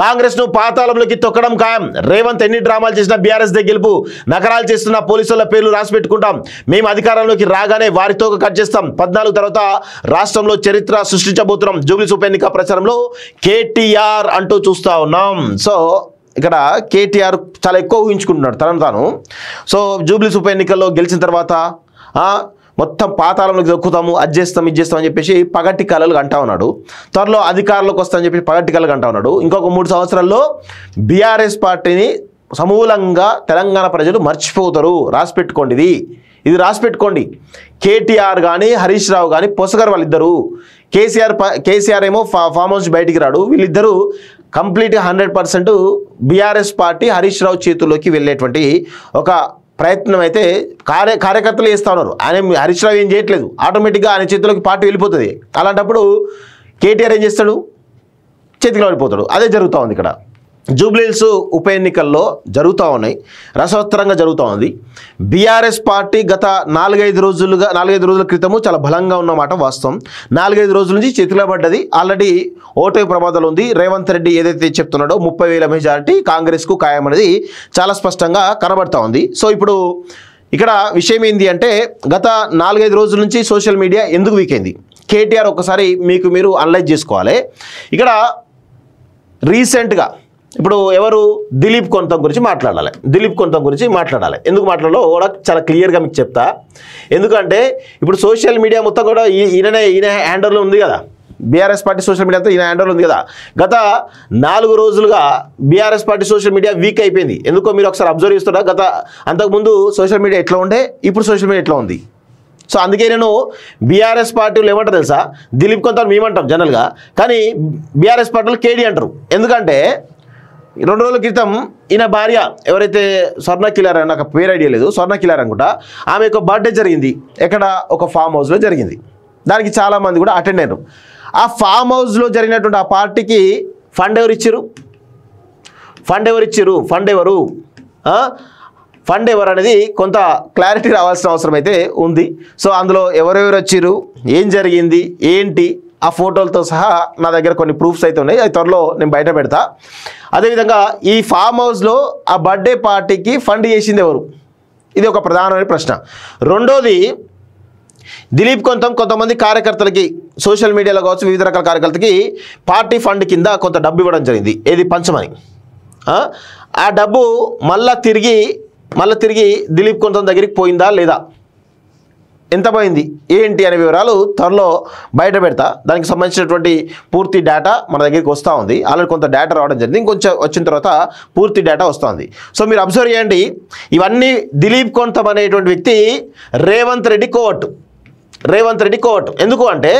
కాంగ్రెస్ ను పాతాళంలోకి తొక్కడం ఖాయం. రేవంత్ ఎన్ని డ్రామాలు చేసినా బీఆర్ఎస్ దే గెలుపు. నకరాలు చేస్తున్న పోలీసుల పేర్లు రాసి పెట్టుకుంటాం. మేము అధికారంలోకి రాగానే వారితో కట్ చేస్తాం. 14 తర్వాత రాష్ట్రంలో చరిత్ర సృష్టించబోతున్నాం. జూబ్లీస్ ఉప ఎన్నిక ప్రచారంలో కేటీఆర్ అంటూ చూస్తా ఉన్నాం. సో ఇక్కడ కేటీఆర్ చాలా ఎక్కువ ఊహించుకుంటున్నాడు తనను తాను. సో జూబ్లీస్ ఉప ఎన్నికల్లో గెలిచిన తర్వాత మొత్తం పాతాళంలోకి దొక్కుతాము, అది చేస్తాం ఇది చేస్తాం అని చెప్పేసి పగటి కళలు అంటా ఉన్నాడు. త్వరలో అధికారంలోకి వస్తామని చెప్పి పగటి కళలు అంటా ఉన్నాడు. ఇంకొక 3 సంవత్సరాల్లో బీఆర్ఎస్ పార్టీని సమూలంగా తెలంగాణ ప్రజలు మర్చిపోతారు. రాసి పెట్టుకోండి, ఇది రాసి పెట్టుకోండి. కేటీఆర్ కానీ హరీష్ రావు కానీ పొసగర్ వాళ్ళిద్దరు. కేసీఆర్ ఏమో ఫామ్ హౌస్ బయటికి రాడు. వీళ్ళిద్దరూ కంప్లీట్గా 100% బీఆర్ఎస్ పార్టీ హరీష్ రావు చేతుల్లోకి వెళ్ళేటువంటి ఒక ప్రయత్నం అయితే కార్యకర్తలు చేస్తూ ఉన్నారు. ఆయన హరీష్ రావు ఏం చేయట్లేదు, ఆటోమేటిక్గా ఆయన చేతిలోకి పార్టీ వెళ్ళిపోతుంది. అలాంటప్పుడు కేటీఆర్ ఏం చేస్తాడు, చేతిలో వెళ్ళిపోతాడు. అదే జరుగుతూ ఉంది ఇక్కడ. జూబ్లీహిల్స్ ఉప ఎన్నికల్లో జరుగుతూ ఉన్నాయి, రసవత్తరంగా జరుగుతూ ఉంది. బీఆర్ఎస్ పార్టీ గత 4-5 రోజుల క్రితము చాలా బలంగా ఉన్నమాట వాస్తవం. 4-5 రోజుల నుంచి చేతిలో పడ్డది. ఆల్రెడీ ఓటమి ప్రమాదాలు ఉంది. రేవంత్ రెడ్డి ఏదైతే చెప్తున్నాడో 30,000 మెజారిటీ కాంగ్రెస్కు ఖాయం అనేది చాలా స్పష్టంగా కనబడతా ఉంది. సో ఇప్పుడు ఇక్కడ విషయం ఏంటి అంటే, గత 4-5 రోజుల నుంచి సోషల్ మీడియా ఎందుకు వీక్ అయింది, కేటీఆర్ ఒకసారి మీరు అనలైజ్ చేసుకోవాలి. ఇక్కడ రీసెంట్గా ఇప్పుడు ఎవరు దిలీప్ కొంతం గురించి మాట్లాడాలి. ఎందుకు మాట్లాడాలో కూడా చాలా క్లియర్గా మీకు చెప్తా. ఎందుకంటే ఇప్పుడు సోషల్ మీడియా మొత్తం కూడా ఈయన హ్యాండర్లో ఉంది కదా, బీఆర్ఎస్ పార్టీ సోషల్ మీడియా అంతా ఈయన హ్యాండర్లో ఉంది కదా. గత 4 రోజులుగా BRS party social media week అయిపోయింది. ఎందుకో మీరు ఒకసారి అబ్జర్వ్ చేస్తారా, అంతకుముందు సోషల్ మీడియా ఎట్లా ఉండే, ఇప్పుడు సోషల్ మీడియా ఎట్లా ఉంది. సో అందుకే నేను బీఆర్ఎస్ పార్టీలు ఏమంటారు తెలుసా, దిలీప్ కొంత మేమంటాం జనరల్గా, కానీ బీఆర్ఎస్ పార్టీలు కేడీ అంటారు. ఎందుకంటే 2 రోజుల క్రితం ఈయన భార్య ఎవరైతే స్వర్ణ కిలార్, నాకు పేరు ఐడియా లేదు, స్వర్ణ కిలార్ అనుకుంటా, ఆమె యొక్క బర్త్డే జరిగింది. ఎక్కడ, ఒక ఫామ్ హౌస్లో జరిగింది. దానికి చాలామంది కూడా అటెండ్ అయ్యారు. ఆ ఫామ్ హౌస్లో జరిగినటువంటి ఆ పార్టీకి ఫండ్ ఎవరు ఇచ్చారు, ఫండ్ ఎవరు అనేది కొంత క్లారిటీ రావాల్సిన అవసరం అయితే ఉంది. సో అందులో ఎవరెవరు వచ్చారు, ఏం జరిగింది ఏంటి, ఆ ఫోటోలతో సహా నా దగ్గర కొన్ని ప్రూఫ్స్ అయితే ఉన్నాయి. అది త్వరలో నేను బయట పెడతా. అదేవిధంగా ఈ ఫామ్ హౌస్లో ఆ బర్త్డే పార్టీకి ఫండ్ చేసింది ఎవరు, ఇది ఒక ప్రధానమైన ప్రశ్న. రెండోది, దిలీప్ కొంతమంది కార్యకర్తలకి సోషల్ మీడియాలో కావచ్చు వివిధ రకాల కార్యకర్తలకి పార్టీ ఫండ్ కింద కొంత డబ్బు ఇవ్వడం జరిగింది, ఏది పంచమని. ఆ డబ్బు మళ్ళా తిరిగి దిలీప్ కొంత దగ్గరికి పోయిందా లేదా, ఎంత పోయింది ఏంటి అనే వివరాలు త్వరలో బయట పెడతా. దానికి సంబంధించినటువంటి పూర్తి డేటా మన దగ్గరికి వస్తూ ఉంది. ఆల్రెడీ కొంత డేటా రావడం జరిగింది, ఇంకొంచెం వచ్చిన తర్వాత పూర్తి డేటా వస్తుంది. సో మీరు అబ్జర్వ్ చేయండి, ఇవన్నీ దిలీప్ కొంతం అనేటువంటి వ్యక్తి రేవంత్ రెడ్డి కోవట్. ఎందుకు అంటే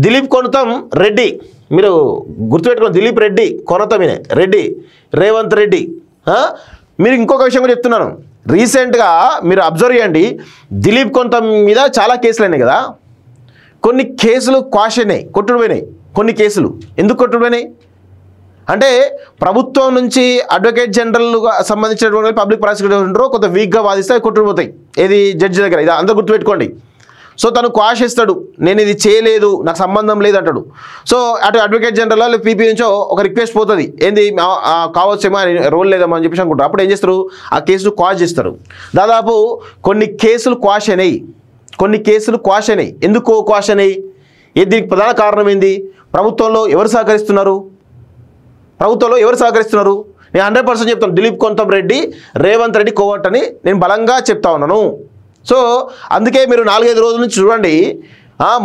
దిలీప్ కొనతం రెడ్డి, మీరు గుర్తుపెట్టుకోండి, దిలీప్ రెడ్డి కొనతమినే రెడ్డి, రేవంత్ రెడ్డి. మీరు ఇంకొక విషయం కూడా చెప్తున్నాను, రీసెంట్గా మీరు అబ్జర్వ్ చేయండి, దిలీప్ కొంత మీద చాలా కేసులు అయినాయి కదా. కొన్ని కేసులు క్వాష్ అయినాయి, కొట్టుడుపోయినాయి. కొన్ని కేసులు ఎందుకు కొట్టుడుపోయినాయి అంటే, ప్రభుత్వం నుంచి అడ్వకేట్ జనరల్గా సంబంధించినటువంటి పబ్లిక్ ప్రాసిక్యూటర్ ఉంటారో కొంత వీక్గా వాదిస్తే కొట్టుకుపోతాయి. ఏది జడ్జి దగ్గర, ఇది అందరూ గుర్తుపెట్టుకోండి. సో తను క్వాష్ ఇస్తాడు, నేను ఇది చేయలేదు, నాకు సంబంధం లేదు అంటాడు. సో అటు అడ్వకేట్ జనరల్ పీపీ నుంచో ఒక రిక్వెస్ట్ పోతుంది, ఏంది కావచ్చేమో రోల్ లేదేమో అని చెప్పేసి అనుకుంటారు. అప్పుడు ఏం చేస్తారు, ఆ కేసులు క్వాష్ చేస్తారు. దాదాపు కొన్ని కేసులు క్వాష్ అయినాయి. ఎందుకు క్వాష్ అయినాయి, దీనికి ప్రధాన కారణం ఏంది, ప్రభుత్వంలో ఎవరు సహకరిస్తున్నారు. నేను 100% చెప్తాను, దిలీప్ కొంతం రెడ్డి రేవంత్ రెడ్డి కోవట్ అని నేను బలంగా చెప్తా ఉన్నాను. సో అందుకే మీరు 4-5 రోజుల నుంచి చూడండి,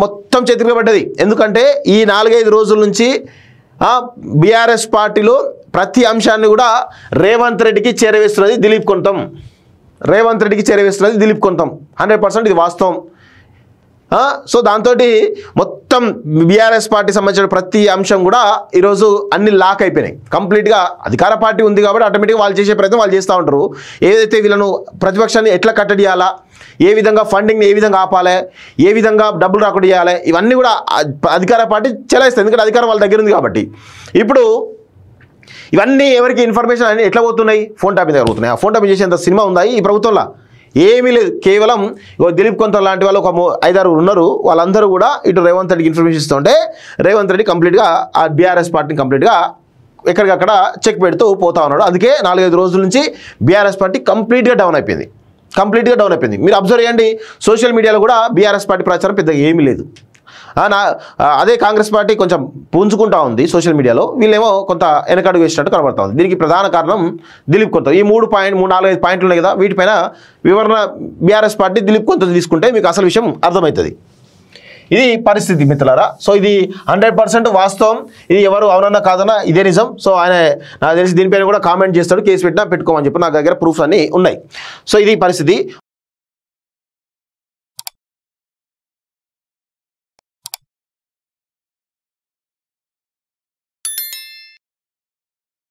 మొత్తం చేతికిపడ్డది. ఎందుకంటే ఈ 4-5 రోజుల నుంచి బీఆర్ఎస్ పార్టీలో ప్రతి అంశాన్ని కూడా రేవంత్ రెడ్డికి చేరవేస్తున్నది దిలీప్ కొంతం. 100% ఇది వాస్తవం. సో దాంతో మొత్తం బీఆర్ఎస్ పార్టీ సంబంధించిన ప్రతి అంశం కూడా ఈరోజు అన్ని లాక్ అయిపోయినాయి. కంప్లీట్గా అధికార పార్టీ ఉంది కాబట్టి ఆటోమేటిక్గా వాళ్ళు చేసే ప్రయత్నం వాళ్ళు చేస్తూ ఉంటారు. ఏదైతే వీళ్ళను ప్రతిపక్షాన్ని ఎట్లా కట్టడి చేయాలా, ఏ విధంగా ఫండింగ్ని ఏ విధంగా ఆపాలి, ఏ విధంగా డబ్బులు రాకుండా చేయాలి, ఇవన్నీ కూడా అధికార పార్టీ చెలాయిస్తుంది. ఎందుకంటే అధికారం వాళ్ళ దగ్గర ఉంది కాబట్టి. ఇప్పుడు ఇవన్నీ ఎవరికి ఇన్ఫర్మేషన్ అన్నీ ఎట్లా పోతున్నాయి, ఫోన్ ట్యాపింగ్ దగ్గర పోతున్నాయి. ఆ ఫోన్ ట్యాపింగ్ చేసేంత సినిమా ఉందా ఈ ప్రభుత్వంలో, ఏమీ లేదు. కేవలం దిలీప్ కొంత లాంటి వాళ్ళు ఒక 5-6 ఉన్నారు, వాళ్ళందరూ కూడా ఇటు రేవంత్ రెడ్డికి ఇన్ఫర్మేషన్ ఇస్తుంటే రేవంత్ రెడ్డి కంప్లీట్గా ఆ బీఆర్ఎస్ పార్టీని కంప్లీట్గా ఎక్కడికక్కడ చెక్ పెడుతూ పోతా ఉన్నాడు. అందుకే 4-5 రోజుల నుంచి బీఆర్ఎస్ పార్టీ కంప్లీట్గా డౌన్ అయిపోయింది. మీరు అబ్జర్వ్ చేయండి, సోషల్ మీడియాలో కూడా బీఆర్ఎస్ పార్టీ ప్రచారం పెద్దగా ఏమీ లేదు. అదే కాంగ్రెస్ పార్టీ కొంచెం పుంజుకుంటా ఉంది సోషల్ మీడియాలో, వీళ్ళేమో కొంత వెనకడుగు వేసినట్టు కనబడతా ఉంది. దీనికి ప్రధాన కారణం దిలీప్ కొంత. ఈ 4-5 పాయింట్లు ఉన్నాయి కదా, వీటిపైన వివరణ బీఆర్ఎస్ పార్టీ దిలీప్ కొంత తీసుకుంటే మీకు అసలు విషయం అర్థమవుతుంది. ఇది పరిస్థితి మిత్రులారా. సో ఇది 100% వాస్తవం. ఇది ఎవరు అవునన్నా కాదన్నా ఇదే నిజం. సో ఆయన నాకు తెలిసి దీనిపైన కూడా కామెంట్ చేస్తాడు, కేసు పెట్టినా పెట్టుకోమని చెప్పి నా దగ్గర ప్రూఫ్స్ అన్నీ ఉన్నాయి. సో ఇది పరిస్థితి.